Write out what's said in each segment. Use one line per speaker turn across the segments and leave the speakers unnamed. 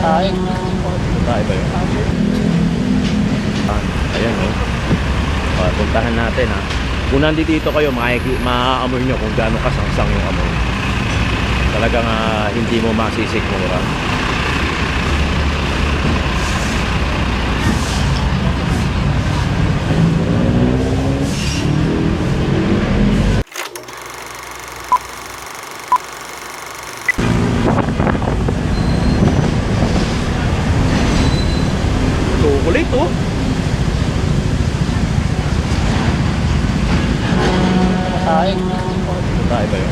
Tayo ba yun? Ayan o. Puntahan natin ha. Kung nandito kayo, maaamoy nyo kung gaano kasangsang yung amoy. Talagang hindi mo masisikmura. Chocolate oh. Tayo ba yun?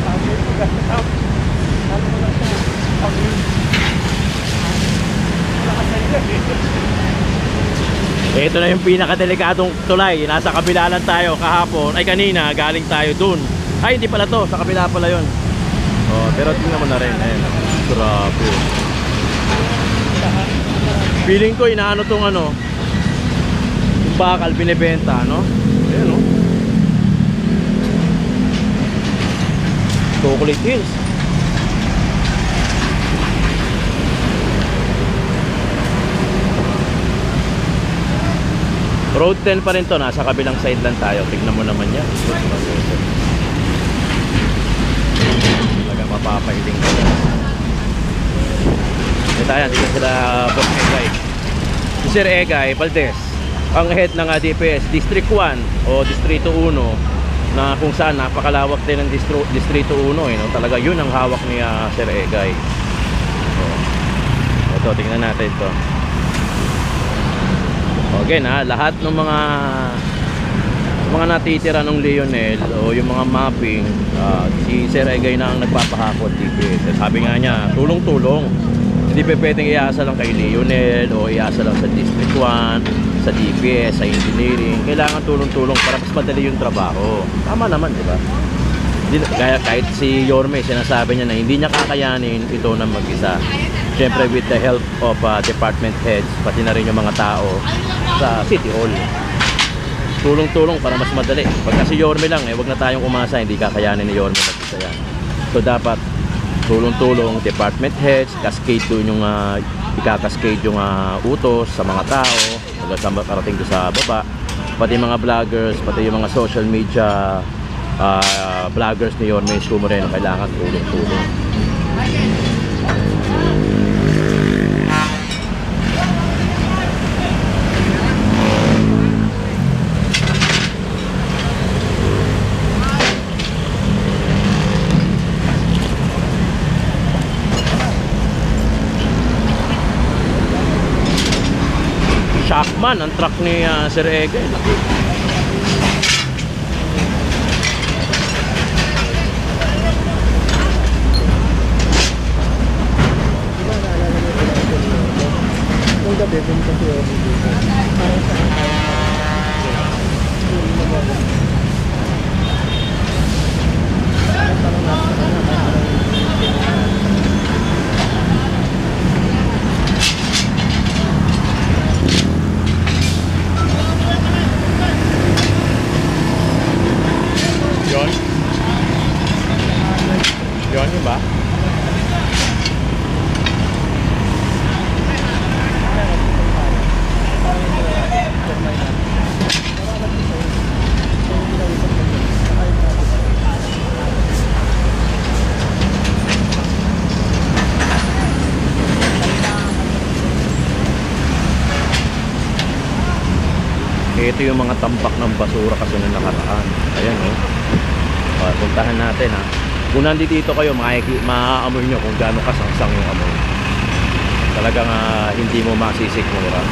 Ito na yung pinakadelikadong tulay. Nasa kabila lang tayo kahapon. Ay kanina, galing tayo dun. Ay hindi pala to, sa kabila pala yun. Oh, pero tingnan mo na rin. Ayan. Grabe. Feeling ko inaano tong ano, yung bakal binibenta, no? Ayan no. Chocolate Hills. Road 10 pa rin to, nasa kabilang side lang tayo. Tignan mo naman yan. Talagang mapapailing ka. Ito yan, dito sila Boss Egay. Si Sir Egay Valdez, ang head ng DPS District 1 o Distrito 1, na kung saan napakalawak din ng Distrito 1 no? Talaga yun ang hawak ni Sir Egay. Ito, tingnan natin ito. Okay na, lahat ng mga natitira ng Leonel o yung mga mapping, si Sir Egay na ang nagpapahakot dito. Sabi nga niya, tulong-tulong. Hindi pa pwedeng iasa lang kay Leonel o iasa lang sa District 1, sa DPS, sa engineering. Kailangan tulong-tulong para mas madali yung trabaho. Tama naman, di ba? Kahit si Yorme, sinasabi niya na hindi niya kakayanin ito na mag-isa. Siyempre with the help of department heads, pati na rin yung mga tao sa City Hall. Tulong-tulong para mas madali. Pagka si Yorme lang, wag na tayong umasa, hindi kakayanin ni Yorme mag-isa yan. So dapat tulong-tulong, department heads, cascade doon yung ikakascade yung utos sa mga tao hanggang sa makarating doon sa baba. Pati mga vloggers, pati yung mga social media vloggers ni Yorme Isko Moreno, kailangan tulong-tulong. Shockman ang truck ni Sir Egay.
Yung gabi, punta si Yorme dito. Parang sa
Yun yun ba? Ito yung mga tambak ng basura kasi nung nakaraan. Ayan o. Puntahan natin ha. Kung nandito kayo, maaamoy nyo kung gaano kasangsang yung amoy. Talagang hindi mo masisikmura.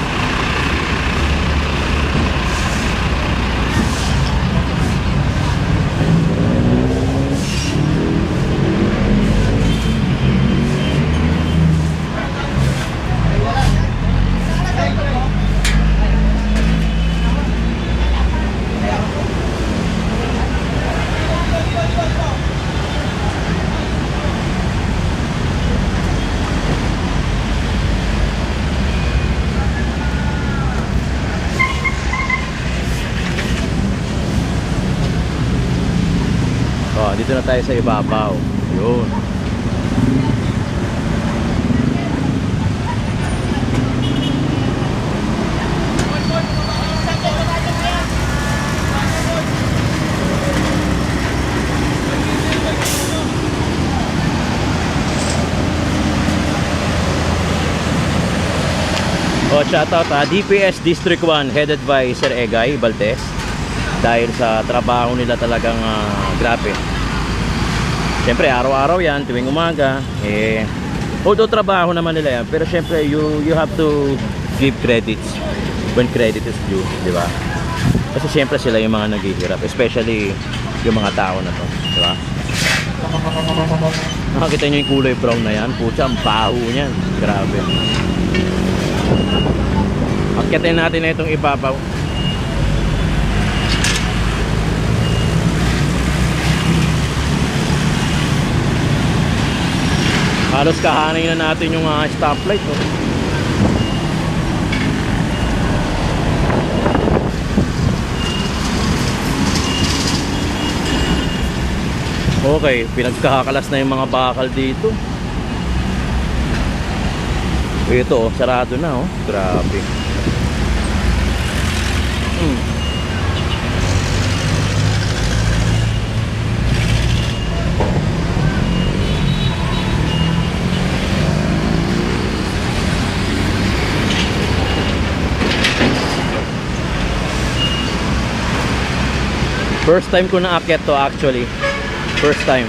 Dito na tayo sa ibabaw. Yun. Shoutout DPS District 1 headed by Sir Egay Valdez. Dahil sa trabaho nila talagang grabe. Siyempre araw-araw yan, tuwing umaga. Although trabaho naman nila yan, pero siyempre you have to give credits when credit is due, di ba? Kasi siyempre sila yung mga naghihirap, especially yung mga tao na to, di ba? Nakakita nyo yung kulay brown na yan, putya, ang baho niyan, grabe. Akyatin natin na itong ibabaw. Halos kahanay na natin yung stoplight, oh. Okay, pinagkakalas na yung mga bakal dito. Ito, sarado na, oh. Grabe. First time ko na aakyat to actually. First time.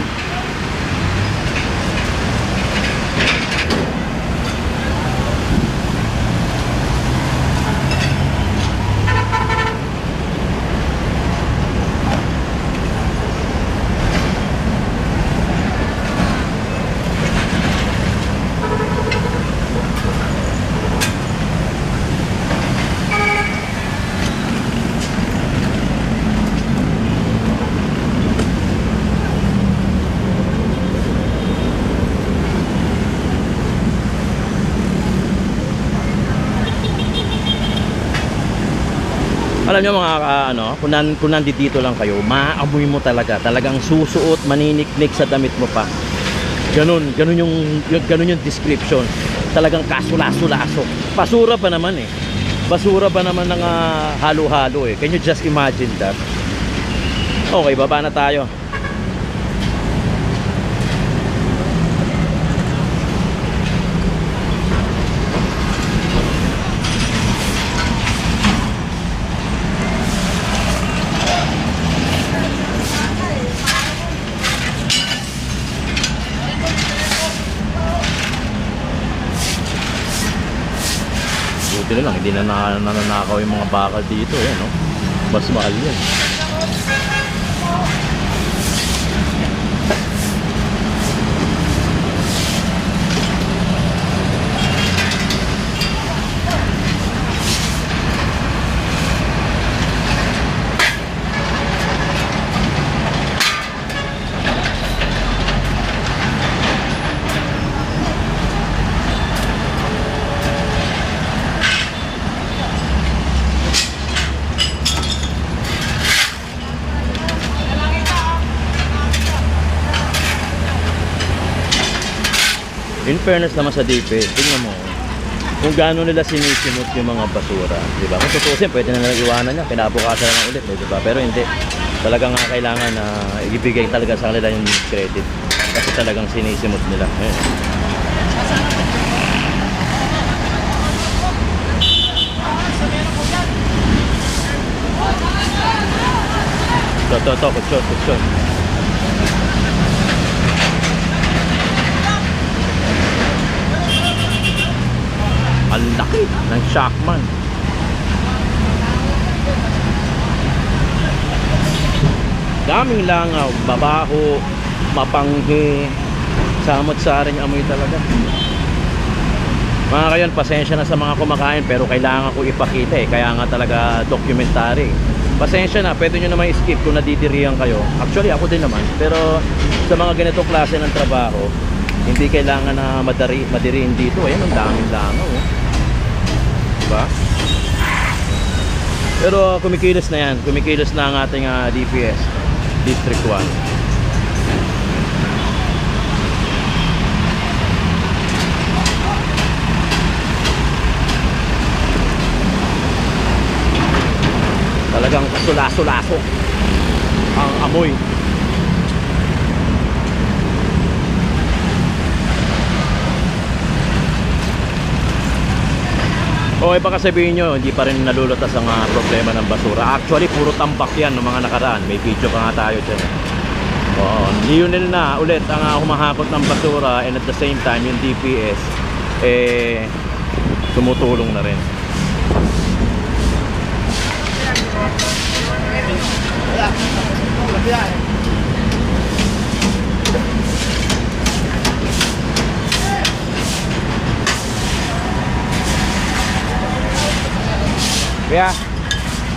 Alam nyo mga kung nandito lang kayo, maamoy mo talagang susuot, maniniknik sa damit mo pa. Ganun yung description. Talagang kasulaso-laso. Basura pa naman eh. Basura pa naman ng halo-halo eh. Can you just imagine that? Okay, baba na tayo. Buti na lang, hindi na nananakaw yung mga bakal dito eh, no? Mas mahal yan. In fairness naman sa DP, tingnan mo kung gaano nila sinisimot yung mga basura, di ba? Kung tutusin, pwede na iwanan niya, kinabukasan lang ulit, di ba? Pero hindi, talagang kailangan na ibigay talaga sa kanila yung credit kasi talagang sinisimot nila. Ayun. Kutsyon. Ang laki ng Shockman. Daming langaw, babaho, mapanghe, samot-saring amoy talaga. Mga kayon, pasensya na sa mga kumakain pero kailangan ko ipakita eh. Kaya nga talaga documentary. Pasensya na, pwede nyo naman i-skip kung nadidirihan kayo. Actually ako din naman. Pero sa mga ganitong klase ng trabaho, hindi kailangan na madiriin dito. Ayan, ang daming langaw oh. Diba? Pero kumikilos na yan. Kumikilos na ang ating DPS District 1. Talagang kasulaso-laso ang amoy. O baka sabihin nyo, hindi pa rin nalulutas ang problema ng basura. Actually, puro tambak yan ng mga nakaraan. May video pa nga tayo dyan. Oo, Lionel na ulit ang humahakot ng basura, and at the same time, yung DPS, tumutulong na rin. Kaya,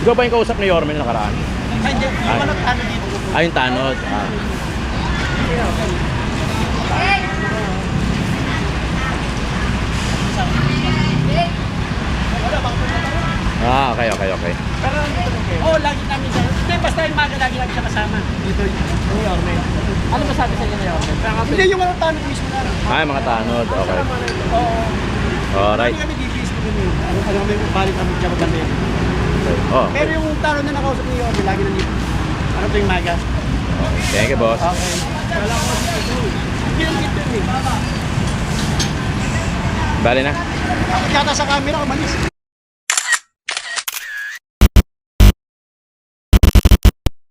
ikaw ba yung kausap ni Yormel nakaraan?
Hindi, yung ano dito.
Yung tanod. Okay.
Pero nandito rin kayo. Oo, lagi namin siya. Hindi, basta yung maga lagi siya kasama. Dito yung Yorme. Ano ba sabi sa inyo ni Yorme? Hindi, yung ano tanong mismo na.
Mga tanod. Okay.
Oo.
Alright.
Hindi kami DPS ko din yun. Ano kami, balik kami siya maganda yun.
Oh,
Pero yung tanong na nakausap ni Yorme, lagi nandito. Ano to yung maga?
thank you, boss.
Okay. Wala ko dito. Hindi lang dito yun eh.
Bali na.
Dapat yata sa camera, umalis.